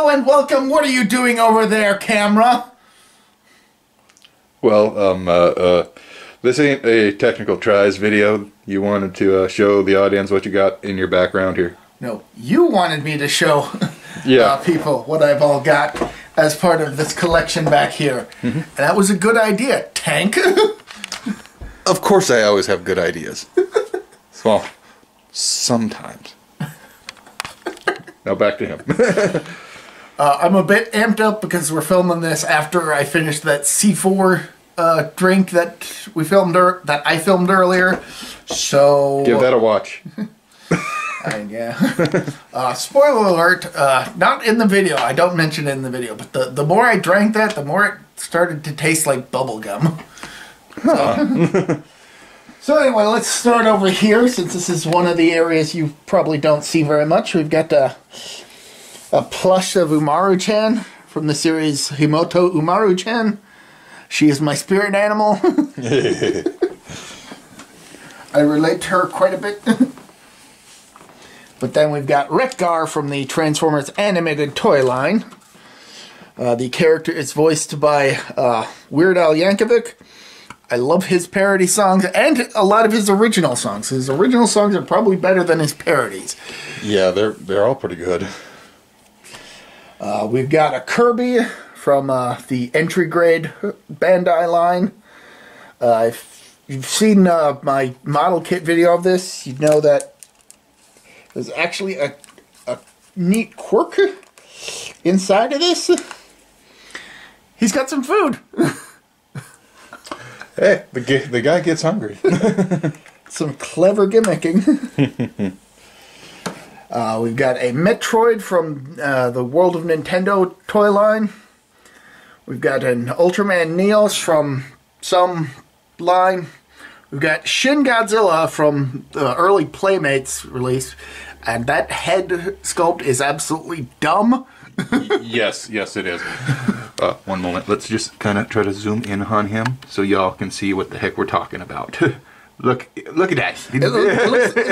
Hello and welcome. What are you doing over there, camera? Well, this ain't a technical tries video. You wanted to show the audience what you got in your background here. No, you wanted me to show Yeah. people what I've all got as part of this collection back here. And that was a good idea, Tank. Of course I always have good ideas. Well, sometimes. Now back to him. I'm a bit amped up because we're filming this after I finished that C4 drink that we filmed that I filmed earlier. So Give that a watch. yeah. Spoiler alert, not in the video. I don't mention it in the video, but the more I drank that, the more it started to taste like bubble gum. So anyway, let's start over here, since this is one of the areas you probably don't see very much. We've got a plush of Umaru-chan from the series Himoto Umaru-chan. She is my spirit animal. I relate to her quite a bit. But then we've got Retgar from the Transformers animated toy line. The character is voiced by Weird Al Yankovic. I love his parody songs and a lot of his original songs. His original songs are probably better than his parodies. Yeah, they're all pretty good. We've got a Kirby from the entry grade Bandai line. If you've seen my model kit video of this, you know that there's actually a neat quirk inside of this. He's got some food. Hey, the guy gets hungry. Some clever gimmicking. We've got a Metroid from the World of Nintendo toy line. We've got an Ultraman Neos from some line. We've got Shin Godzilla from the early Playmates release. And that head sculpt is absolutely dumb. Yes, it is. One moment. Let's just kind of try to zoom in on him so y'all can see what the heck we're talking about. Look at that. It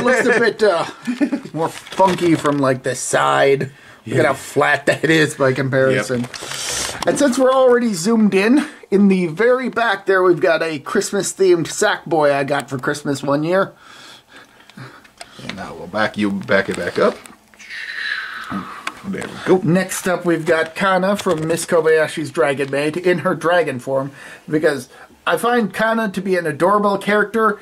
looks a bit more funky from like the side. Look at how flat that is by comparison. Yep. And since we're already zoomed in the very back there, we've got a Christmas-themed Sackboy I got for Christmas one year. And now we'll back it back up. There we go. Next up, we've got Kana from Miss Kobayashi's Dragon Maid in her dragon form, because I find Kana to be an adorable character,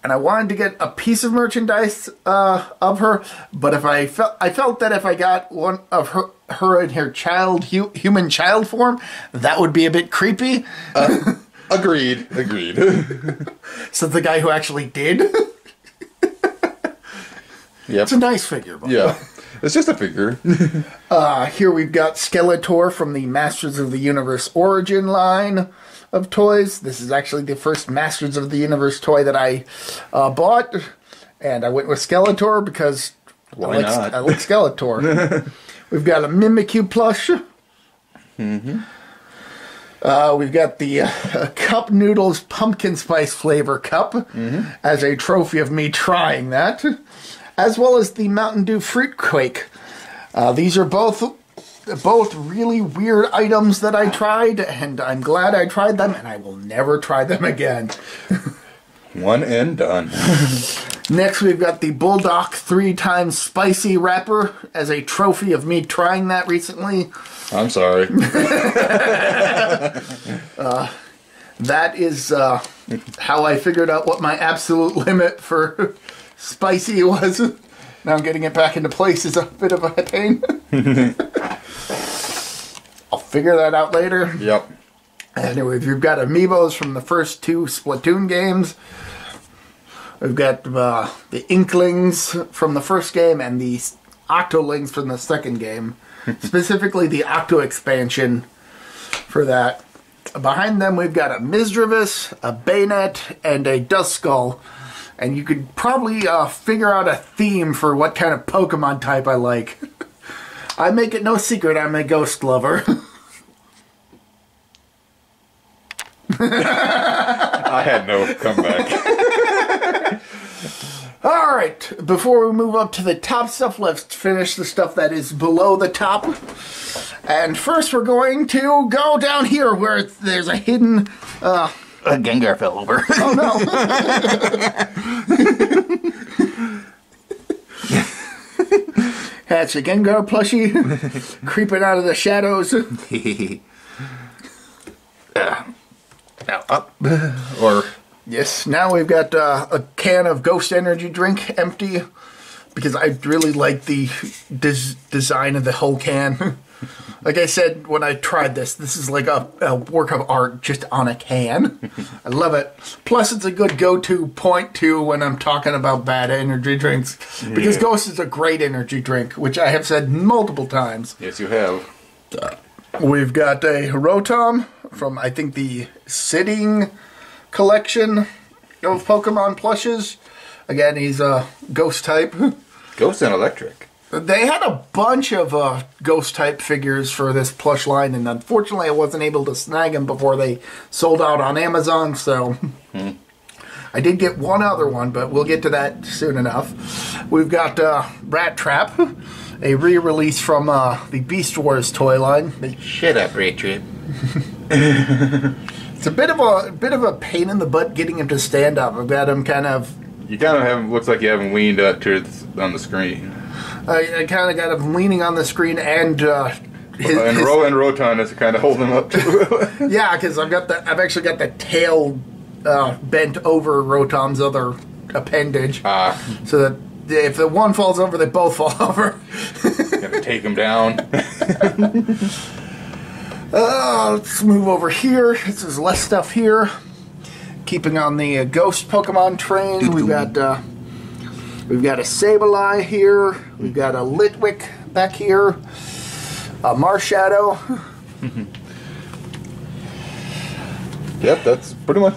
and I wanted to get a piece of merchandise of her. But if I felt that if I got one of her in her human child form, that would be a bit creepy. Agreed. So the guy who actually did. Yep. It's a nice figure. Yeah. It's just a figure. Here we've got Skeletor from the Masters of the Universe Origin line of toys. This is actually the first Masters of the Universe toy that I bought. And I went with Skeletor because I like Skeletor. We've got a Mimikyu plush. We've got the Cup Noodles Pumpkin Spice flavor cup as a trophy of me trying that. As well as the Mountain Dew Fruit Quake. These are both really weird items that I tried, and I'm glad I tried them, and I will never try them again. One and done. Next, we've got the Bulldog 3x Spicy wrapper as a trophy of me trying that recently. I'm sorry. That is how I figured out what my absolute limit for spicy was. Now getting it back into place is a bit of a pain. I'll figure that out later. Yep. Anyway, we've got amiibos from the first two Splatoon games. We've got the Inklings from the first game and the Octolings from the second game. Specifically the Octo expansion for that. Behind them we've got a Misdreavus, a Bayonet, and a Duskull. And you could probably figure out a theme for what kind of Pokemon type I like. I make it no secret I'm a ghost lover. I had no comeback. Alright, before we move up to the top stuff, let's finish the stuff that is below the top. And first we're going to go down here where there's a hidden... A Gengar fell over. Oh no. That's a Gengar plushie creeping out of the shadows. Now up. Or... Yes, now we've got a can of Ghost Energy drink empty because I really like the design of the whole can. Like I said when I tried this is like a work of art just on a can. I love it. Plus it's a good go-to point too when I'm talking about bad energy drinks. Because Ghost is a great energy drink, which I have said multiple times. Yes, you have. We've got a Rotom from, I think, the Sitting collection of Pokemon plushes. Again, he's a Ghost type. Ghost and Electric. They had a bunch of Ghost type figures for this plush line, and unfortunately I wasn't able to snag them before they sold out on Amazon, so I did get one other one, but we'll get to that soon enough. We've got Rat Trap, a re-release from the Beast Wars toy line. Shut up, Rat Trap. It's a bit of a pain in the butt getting him to stand up. I've got him kind of... You kind of have... Looks like you have him leaned up on the screen. I kind of got him leaning on the screen and... and Rotom is kind of holding him up too. Yeah, because I've actually got the tail bent over Rotom's other appendage. So that if the one falls over, they both fall over. Gotta take him down. Let's move over here. This is less stuff here. Keeping on the Ghost Pokemon train, we've got a Sableye here. We've got a Litwick back here. A Marshadow. Yep, that's pretty much.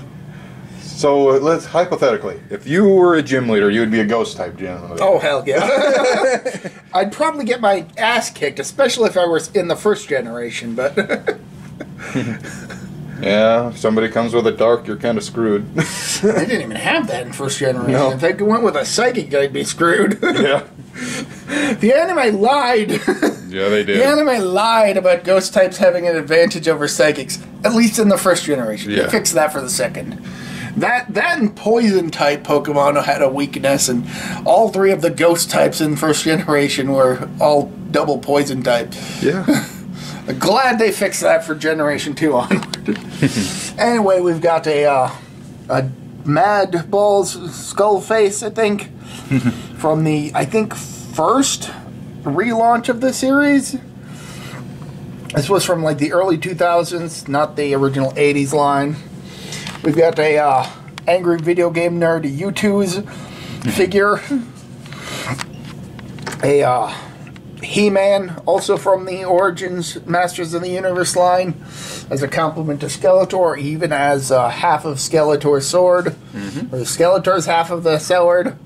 So let's hypothetically, if you were a gym leader, you would be a Ghost type gym leader. Oh hell yeah! I'd probably get my ass kicked, especially if I was in the first generation. But yeah, if somebody comes with a dark, you're kind of screwed. They didn't even have that in first generation. No. If they went with a psychic, I'd be screwed. Yeah. The anime lied. Yeah, they did. The anime lied about Ghost types having an advantage over psychics, at least in the first generation. Yeah. They fixed that for the second. That and Poison type Pokemon had a weakness, and all three of the Ghost types in first generation were all double Poison type. Yeah. Glad they fixed that for Generation 2 onward. Anyway, we've got a Mad Balls Skull Face, I think, from the, I think, first relaunch of the series. This was from like the early 2000s, not the original 80s line. We've got a Angry Video Game Nerd U2's figure. A He-Man, also from the Origins Masters of the Universe line, as a compliment to Skeletor, even as half of Skeletor's sword, or Skeletor's half of the sword.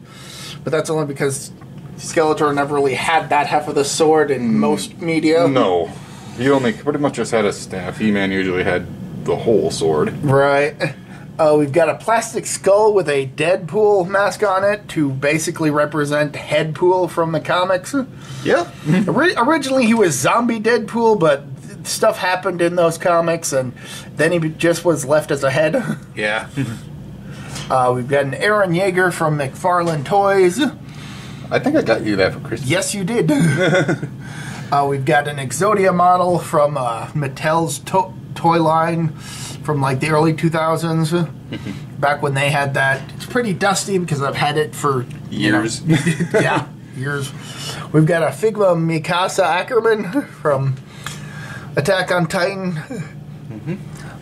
But that's only because Skeletor never really had that half of the sword in most media. No. He only pretty much just had a staff. He-Man usually had the whole sword. Right. We've got a plastic skull with a Deadpool mask on it to basically represent Headpool from the comics. Yeah. Originally he was zombie Deadpool, but stuff happened in those comics, and then he just was left as a head. Yeah. We've got an Aaron Yeager from McFarlane Toys. I think I got you that for Christmas. Yes, you did. We've got an Exodia model from Mattel's toy line from like the early 2000s, back when they had that. It's pretty dusty because I've had it for years. Yeah, years. We've got a Figma Mikasa Ackerman from Attack on Titan.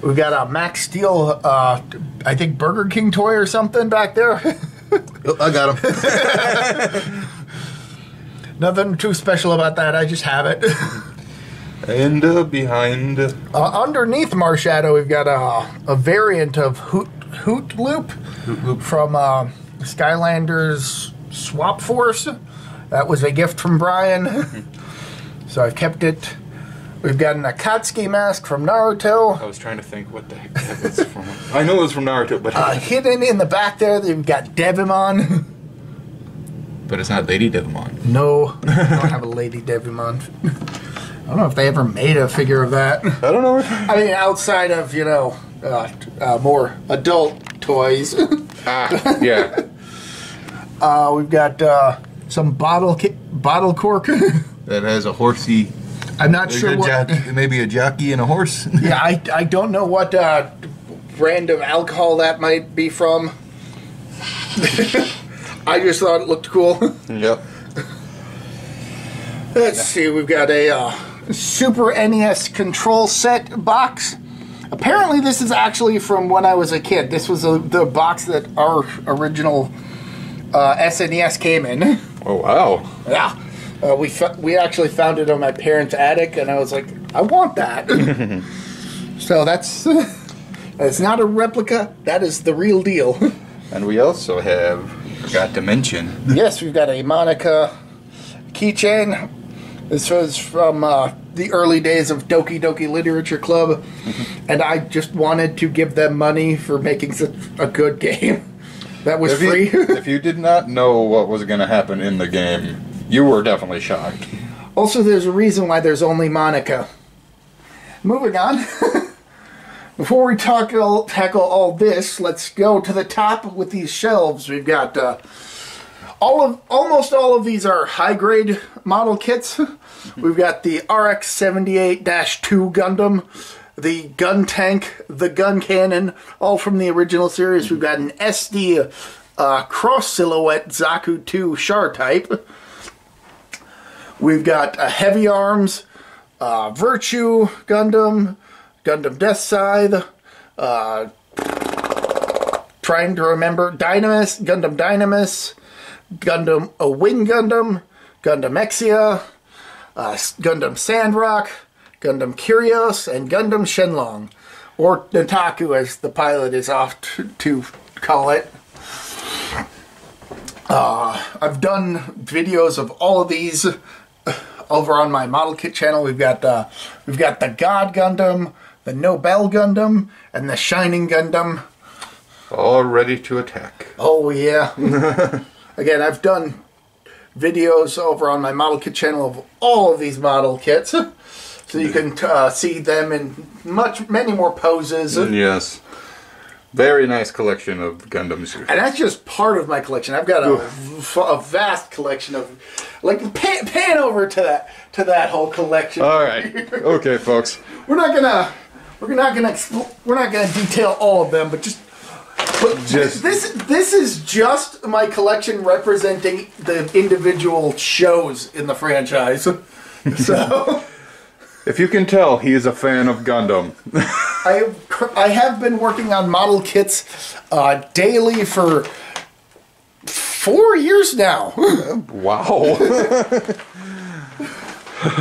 We've got a Max Steel, I think Burger King toy or something back there. I got him. Nothing too special about that. I just have it. And behind... underneath Marshadow, we've got a variant of Hoot Loop from Skylanders Swap Force. That was a gift from Brian. So I've kept it. We've got an Akatsuki mask from Naruto. I was trying to think what the heck that was from. I know it was from Naruto, but... hidden in the back there, we've got Devimon. But it's not Lady Devimon. No, I don't have a Lady Devimon. I don't know if they ever made a figure of that. I don't know. I mean, outside of, you know, more adult toys. Yeah. We've got some bottle cork. That has a horsey. I'm not sure what. Maybe a jockey and a horse. Yeah, I don't know what brand of alcohol that might be from. I just thought it looked cool. Yep. Let's see, we've got a Super NES control set box. Apparently this is actually from when I was a kid. This was the box that our original SNES came in. Oh, wow. Yeah. We actually found it on my parents' attic, and I was like, I want that. So it's not a replica. That is the real deal. And we also have, forgot to mention. Yes, we've got a Monica keychain. This was from the early days of Doki Doki Literature Club, and I just wanted to give them money for making such a good game that was free. If you did not know what was going to happen in the game, you were definitely shocked. Also, there's a reason why there's only Monica. Moving on. Before we tackle all this, let's go to the top with these shelves. We've got almost all of these are high-grade model kits. We've got the RX-78-2 Gundam, the gun tank, the gun cannon, all from the original series. We've got an SD cross-silhouette Zaku 2 Char type. We've got a Heavy Arms, Virtue Gundam, Gundam Death Scythe, trying to remember, Dynamis, Gundam Dynamis, Gundam a Wing Gundam, Gundam Exia, Gundam Sandrock, Gundam Curios, and Gundam Shenlong, or Nataku as the pilot is off to call it. I've done videos of all of these over on my model kit channel. We've got the God Gundam, the Nobel Gundam, and the Shining Gundam. All ready to attack. Oh yeah. Again, I've done videos over on my model kit channel of all of these model kits, so you can see them in many more poses. Yes. Very nice collection of Gundams. And that's just part of my collection. I've got a vast collection of, like, pan over to that whole collection. All right, okay, folks. We're not gonna detail all of them, but this is just my collection representing the individual shows in the franchise. So. If you can tell, he is a fan of Gundam. I have been working on model kits daily for 4 years now. Wow.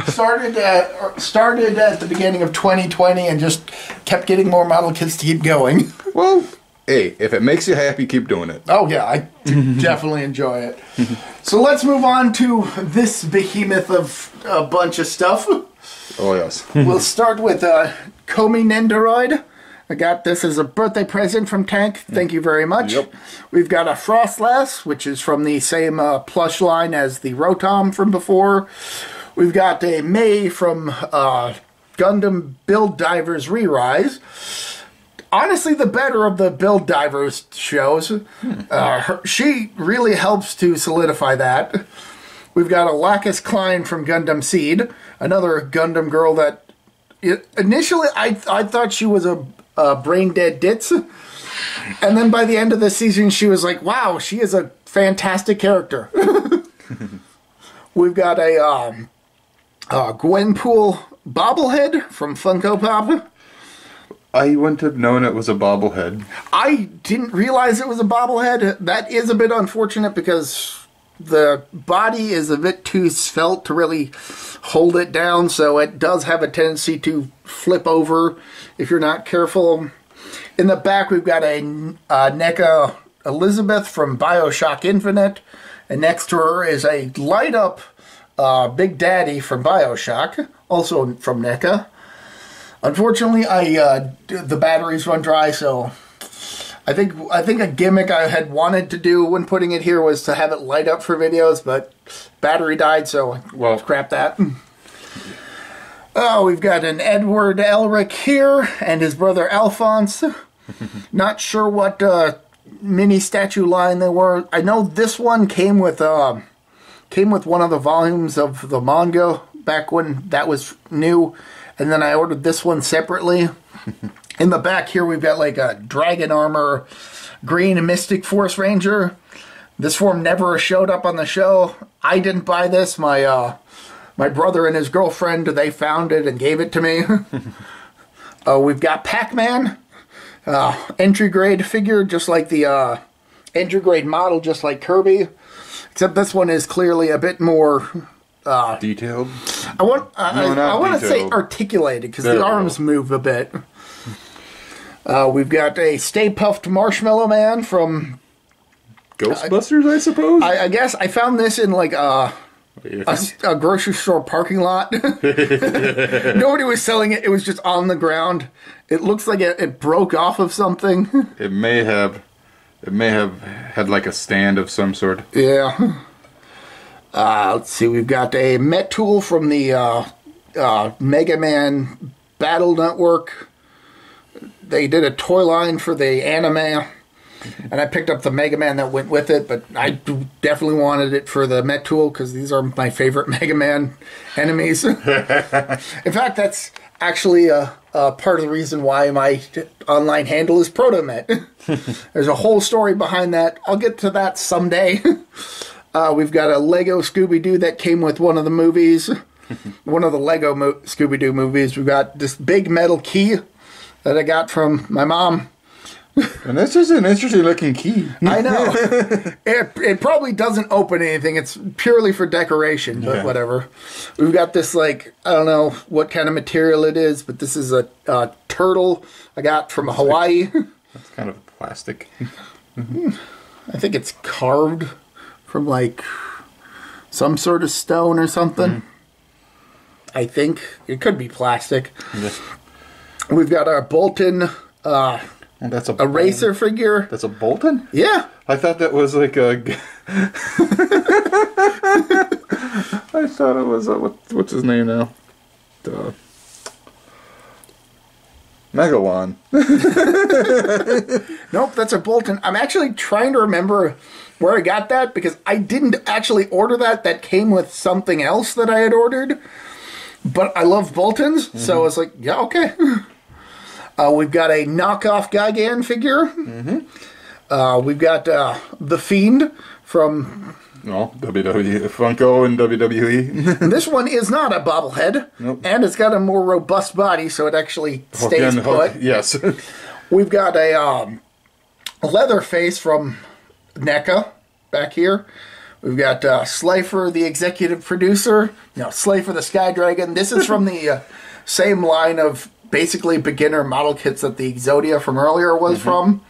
Started at the beginning of 2020 and just kept getting more model kits to keep going. Well, hey, if it makes you happy, keep doing it. Oh yeah, I definitely enjoy it. So let's move on to this behemoth of a bunch of stuff. Oh, yes. We'll start with Komi Nendoroid. I got this as a birthday present from Tank. Thank you very much. Yep. We've got a Frostlass, which is from the same plush line as the Rotom from before. We've got a Mei from Gundam Build Divers Re-Rise. Honestly, the better of the Build Divers shows. She really helps to solidify that. We've got a Lacus Klein from Gundam Seed, another Gundam girl that initially I thought she was a brain dead ditz, and then by the end of the season she was like, wow, she is a fantastic character. We've got a Gwenpool bobblehead from Funko Pop. I wouldn't have known it was a bobblehead. I didn't realize it was a bobblehead. That is a bit unfortunate because the body is a bit too svelte to really hold it down, so it does have a tendency to flip over if you're not careful. In the back, we've got a NECA Elizabeth from BioShock Infinite, and next to her is a light-up Big Daddy from BioShock, also from NECA. Unfortunately, the batteries run dry, so I think a gimmick I had wanted to do when putting it here was to have it light up for videos, but battery died, so well, scrap that. Oh, we've got an Edward Elric here and his brother Alphonse. Not sure what mini statue line they were. I know this one came with one of the volumes of the manga back when that was new, and then I ordered this one separately. In the back here, we've got like a dragon armor, green Mystic Force Ranger. This form never showed up on the show. I didn't buy this. My brother and his girlfriend, they found it and gave it to me. We've got Pac-Man, entry grade figure, just like the entry grade model, just like Kirby. Except this one is clearly a bit more detailed. I want to say articulated because the arms move a bit. We've got a Stay Puft Marshmallow Man from Ghostbusters, I suppose. I guess I found this in like a grocery store parking lot. Nobody was selling it. It was just on the ground. It looks like it broke off of something. It may have had like a stand of some sort. Yeah. Let's see. We've got a Met Tool from the Mega Man Battle Network. They did a toy line for the anime. And I picked up the Mega Man that went with it, but I definitely wanted it for the Met Tool because these are my favorite Mega Man enemies. In fact, that's actually a part of the reason why my online handle is ProtoMet. There's a whole story behind that. I'll get to that someday. We've got a Lego Scooby-Doo that came with one of the movies. One of the Lego Scooby-Doo movies. We've got this big metal key that I got from my mom. And that's just an interesting looking key. I know. It probably doesn't open anything. It's purely for decoration, but whatever. We've got this, like, I don't know what kind of material it is, but this is a turtle I got from Hawaii. That's kind of plastic. I think it's carved from, like, some sort of stone or something. I think. It could be plastic. Yes. We've got our Bolton... And that's a racer figure. That's a Bolton? Yeah. I thought that was like a... I thought it was... what's his name now? Megalon. Nope, that's a Bolton. I'm actually trying to remember where I got that because I didn't actually order that. That came with something else that I had ordered. But I love Boltons, so I was like, yeah, okay. We've got a knockoff Gigan figure. We've got The Fiend from... WWE, Funko and WWE. This one is not a bobblehead. Nope. And it's got a more robust body, so it actually stays put. Yes. We've got a Leatherface from NECA back here. We've got Slifer, the executive producer. Slifer the Sky Dragon. This is from the same line of... basically beginner model kits that the Exodia from earlier was from.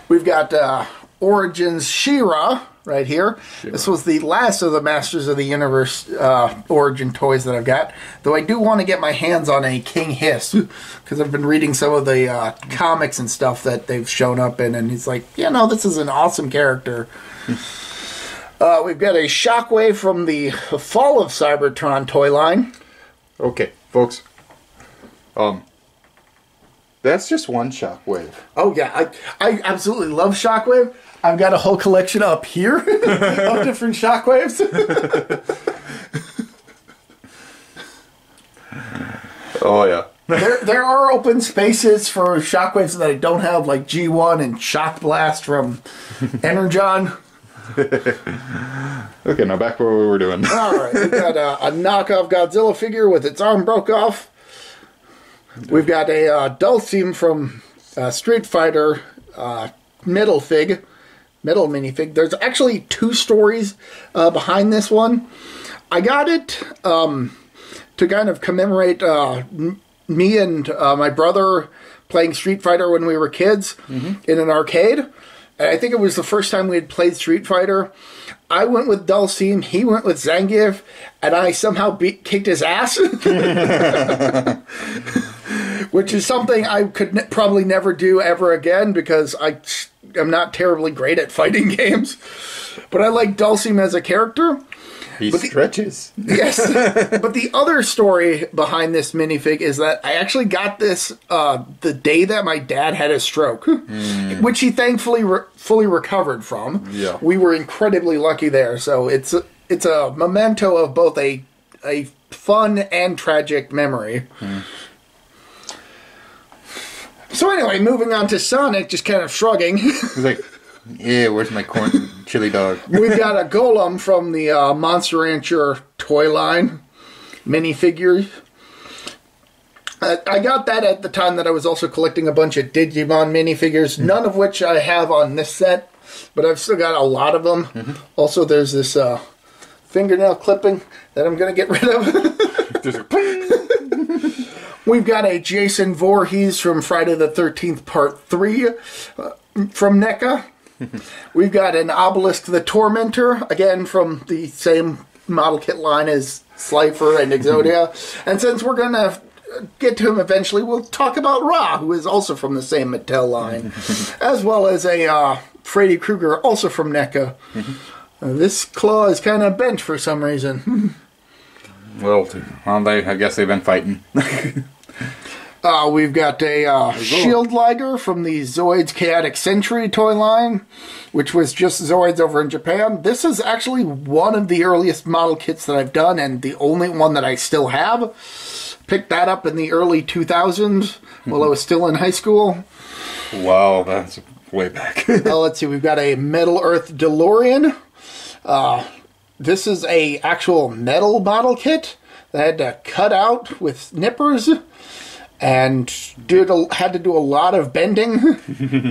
We've got Origins She-Ra right here. She-Ra. This was the last of the Masters of the Universe Origin toys that I've got. Though I do want to get my hands on a King Hiss because I've been reading some of the comics and stuff that they've shown up in, and he's like, this is an awesome character. We've got a Shockwave from the Fall of Cybertron toy line. Okay, folks. That's just one Shockwave. Oh, yeah. I absolutely love Shockwave. I've got a whole collection up here of different Shockwaves. Oh, yeah. There are open spaces for Shockwaves that I don't have, like G1 and Shock Blast from Energon. Okay, now back where we were doing. All right. We've got a knockoff Godzilla figure with its arm broke off. We've got a Dulcim from Street Fighter middle minifig. There's actually 2 stories behind this one. I got it to kind of commemorate me and my brother playing Street Fighter when we were kids in an arcade. And I think it was the first time we had played Street Fighter. I went with Dulcim, he went with Zangief, and I somehow kicked his ass. Which is something I could probably never do ever again because I am not terribly great at fighting games. But I like Dulcim as a character. He stretches. Yes. But the other story behind this minifig is that I actually got this the day that my dad had a stroke, which he thankfully fully recovered from. Yeah. We were incredibly lucky there. So it's a memento of both a fun and tragic memory. So anyway, moving on to Sonic, just kind of shrugging. He's like, yeah, where's my corn chili dog? We've got a golem from the Monster Rancher toy line minifigure. I got that at the time that I was also collecting a bunch of Digimon minifigures, none of which I have on this set, but I've still got a lot of them. Also, there's this fingernail clipping that I'm going to get rid of. There's a We've got a Jason Voorhees from Friday the 13th Part 3 from NECA. We've got an Obelisk the Tormentor, again from the same model kit line as Slifer and Exodia. And since we're going to get to him eventually, we'll talk about Ra, who is also from the same Mattel line, as well as a Freddy Krueger, also from NECA. This claw is kind of bent for some reason. Well, I guess they've been fighting. We've got a Shield Liger from the Zoids Chaotic Century toy line, which was just Zoids over in Japan. This is actually one of the earliest model kits that I've done, and the only one that I still have. Picked that up in the early 2000s while I was still in high school. Wow, that's way back. Let's see, we've got a Metal Earth DeLorean. This is a actual metal model kit that I had to cut out with nippers and had to do a lot of bending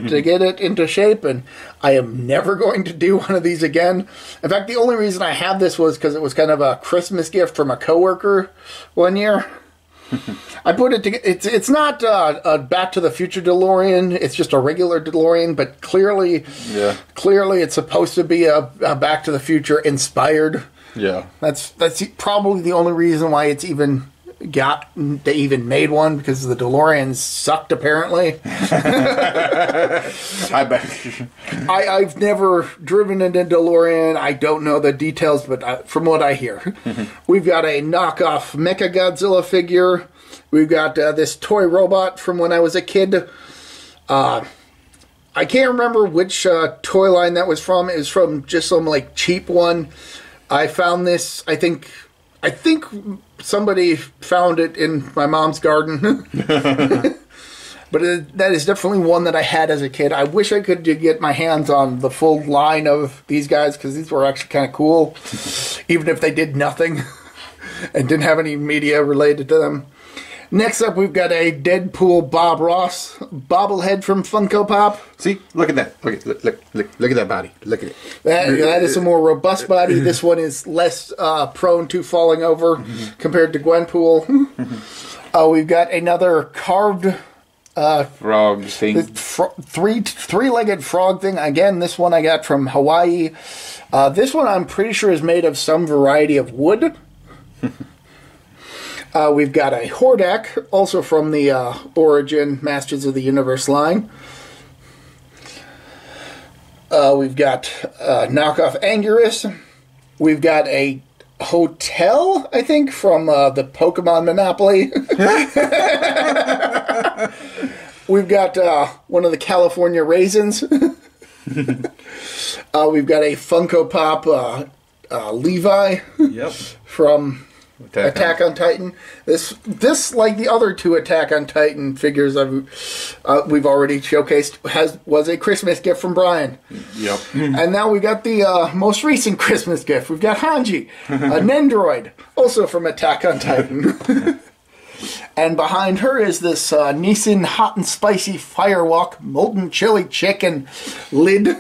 to get it into shape, and I am never going to do one of these again. In fact, the only reason I have this was because it was kind of a Christmas gift from a coworker one year. I put it together. It's not a Back to the Future DeLorean. It's just a regular DeLorean, but clearly it's supposed to be a Back to the Future inspired. Yeah, that's probably the only reason why it's even they even made one, because the DeLoreans sucked apparently. I bet. I've never driven in a DeLorean. I don't know the details, but from what I hear, we've got a knockoff Mechagodzilla figure. We've got this toy robot from when I was a kid. I can't remember which toy line that was from. It was from just some like cheap one. I found this. I think somebody found it in my mom's garden. But that is definitely one that I had as a kid. I wish I could get my hands on the full line of these guys, because these were actually kind of cool, even if they did nothing and didn't have any media related to them. Next up, we've got a Deadpool Bob Ross bobblehead from Funko Pop. See, look at that. Look at that body. Look at it. That is a more robust body. This one is less prone to falling over compared to Gwenpool. We've got another carved frog thing. Three-legged frog thing. Again, this one I got from Hawaii. This one I'm pretty sure is made of some variety of wood. We've got a Hordak, also from the Origin Masters of the Universe line. We've got knockoff Anguirus. We've got a hotel, I think, from the Pokemon Monopoly. We've got one of the California Raisins. We've got a Funko Pop Levi. Yep. From Attack on Titan. This, like the other two Attack on Titan figures we've already showcased, was a Christmas gift from Brian. Yep. And now we got the most recent Christmas gift. We've got Hanji, a Nendoroid, also from Attack on Titan. And behind her is this Nissan Hot and Spicy Firewalk Molten Chili Chicken lid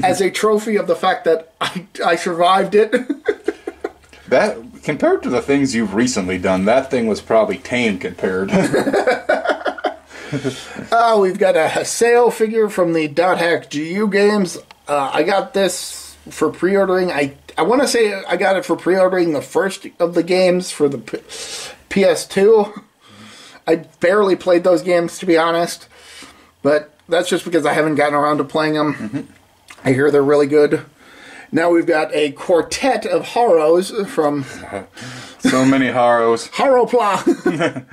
as a trophy of the fact that I survived it. That, compared to the things you've recently done, that thing was probably tame compared. We've got a Haseo figure from the Dot Hack GU games. I got this for pre-ordering. I want to say I got it for pre-ordering the first of the games for the PS2. I barely played those games, to be honest. But that's just because I haven't gotten around to playing them. I hear they're really good. Now we've got a quartet of Haros from... So many Haros. Haropla!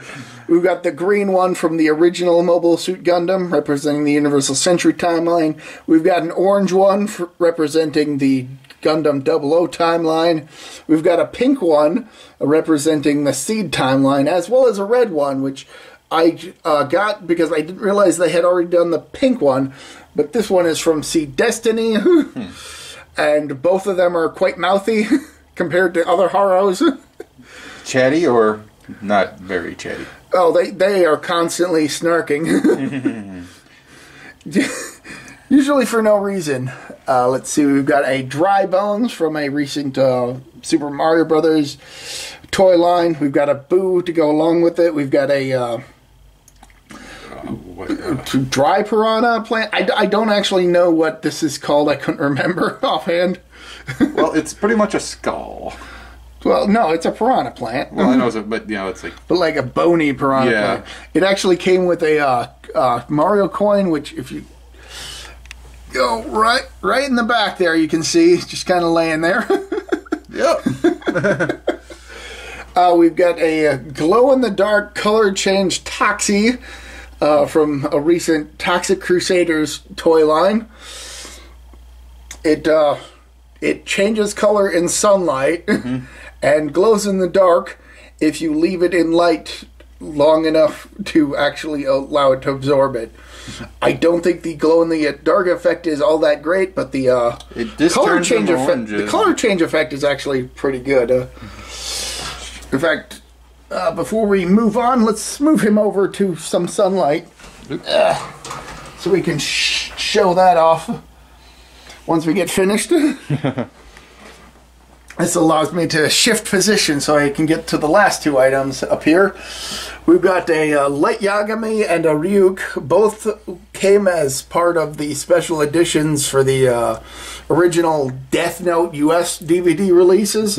We've got the green one from the original Mobile Suit Gundam, representing the Universal Century timeline. We've got an orange one representing the Gundam 00 timeline. We've got a pink one representing the Seed timeline, as well as a red one, which I got because I didn't realize they had already done the pink one. But this one is from Seed Destiny, and both of them are quite mouthy compared to other Haros. Chatty or not very chatty? Oh, they are constantly snarking. Usually for no reason. Let's see, we've got a Dry Bones from a recent Super Mario Brothers toy line. We've got a Boo to go along with it. We've got a Dry Piranha plant. I don't actually know what this is called. I couldn't remember offhand. Well, it's pretty much a skull. Well, no, it's a piranha plant. Well, I know, but you know, it's like... But like a bony piranha plant. It actually came with a Mario coin, which if you go right in the back there, you can see, just kind of laying there. Yep. We've got a glow-in-the-dark color change Toxie from a recent Toxic Crusaders toy line. It changes color in sunlight and glows in the dark if you leave it in light long enough to actually allow it to absorb it. I don't think the glow in the dark effect is all that great, but the color change effect is actually pretty good. In fact, before we move on, let's move him over to some sunlight so we can show that off once we get finished. This allows me to shift position so I can get to the last two items up here. We've got a Light Yagami and a Ryuk. Both came as part of the special editions for the original Death Note US DVD releases.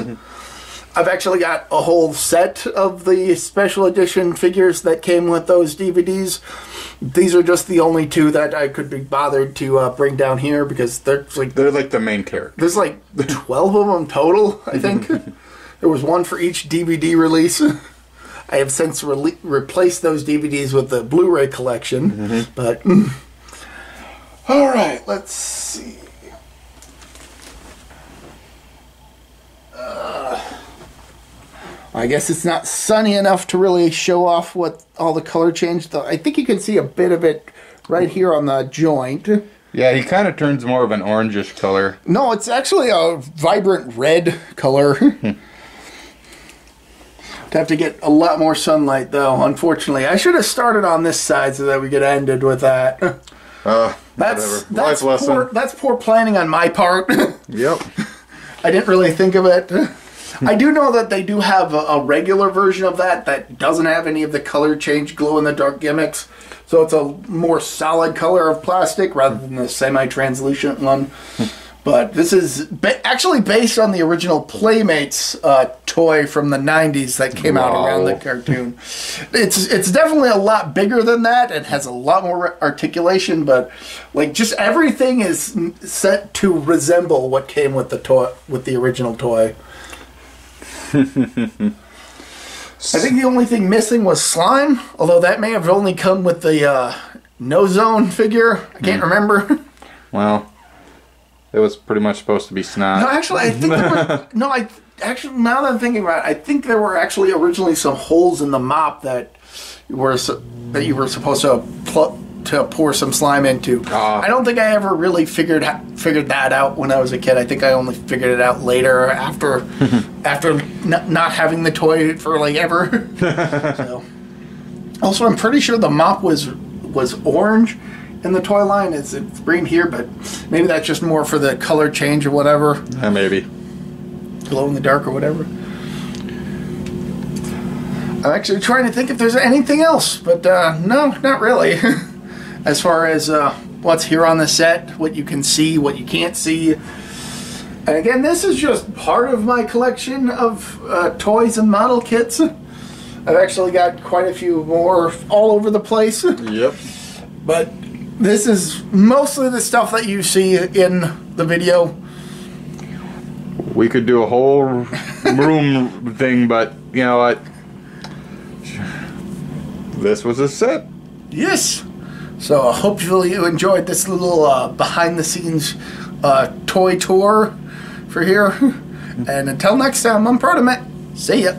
I've actually got a whole set of the special edition figures that came with those DVDs. These are just the only two that I could be bothered to bring down here because they're like the main characters. There's like 12 of them total, I think. There was one for each DVD release. I have since replaced those DVDs with the Blu-ray collection. But all right, let's see. I guess it's not sunny enough to really show off what all the color change, though. I think you can see a bit of it right here on the joint. Yeah, he kind of turns more of an orangish color. No, it's actually a vibrant red color. Have to get a lot more sunlight, though, unfortunately. I should have started on this side so that we could end it with that. That's poor planning on my part. Yep. I didn't really think of it. I do know that they do have a regular version of that doesn't have any of the color change glow-in-the-dark gimmicks. So it's a more solid color of plastic rather than the semi-translucent one. But this is actually based on the original Playmates toy from the 90s that came out around the cartoon. It's definitely a lot bigger than that. It has a lot more articulation, but like just everything is set to resemble what came with the toy, with the original toy. I think the only thing missing was slime, although that may have only come with the No Zone figure. I can't remember. Well, it was pretty much supposed to be snot. No, actually, I think there were... No, actually, now that I'm thinking about it, I think there were actually originally some holes in the mop that you were supposed to pour some slime into. I don't think I ever really figured that out when I was a kid. I think I only figured it out later after not having the toy for like ever. So. Also, I'm pretty sure the mop was orange in the toy line. It's green here, but maybe that's just more for the color change or whatever. Maybe. Glow in the dark or whatever. I'm actually trying to think if there's anything else, but no, not really. As far as what's here on the set, what you can see, what you can't see. And again, this is just part of my collection of toys and model kits. I've actually got quite a few more all over the place. Yep. But this is mostly the stuff that you see in the video. We could do a whole room thing, but you know what? This was a set. Yes. So hopefully you enjoyed this little behind-the-scenes toy tour for here. And until next time, I'm ProtoMet. See ya.